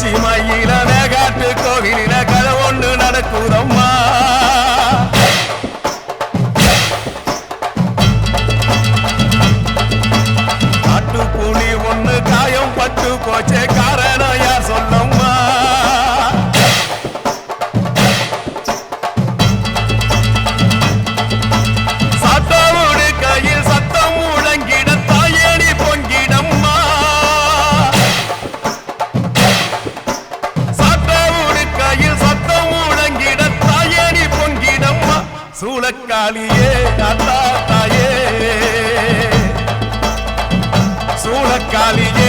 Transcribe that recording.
உச்சி மயில மேகாட்டு கோவிலில கதை ஒண்ணு நடக்குதம்மா காட்டுப்புலி ஒண்ணு காயம் பட்டு போச்சே காரணம் யார் சொல்லம்மா சட்டவோடு கையில் சத்தம் முழங்கிட தாயணி பொங்கிடம்மா சட்டவோடு கையில் சத்தம் முழங்கிட தாயணி பொங்கிடம்மா சூளக்காளியே அத்தா தாயே சூளக்காளியே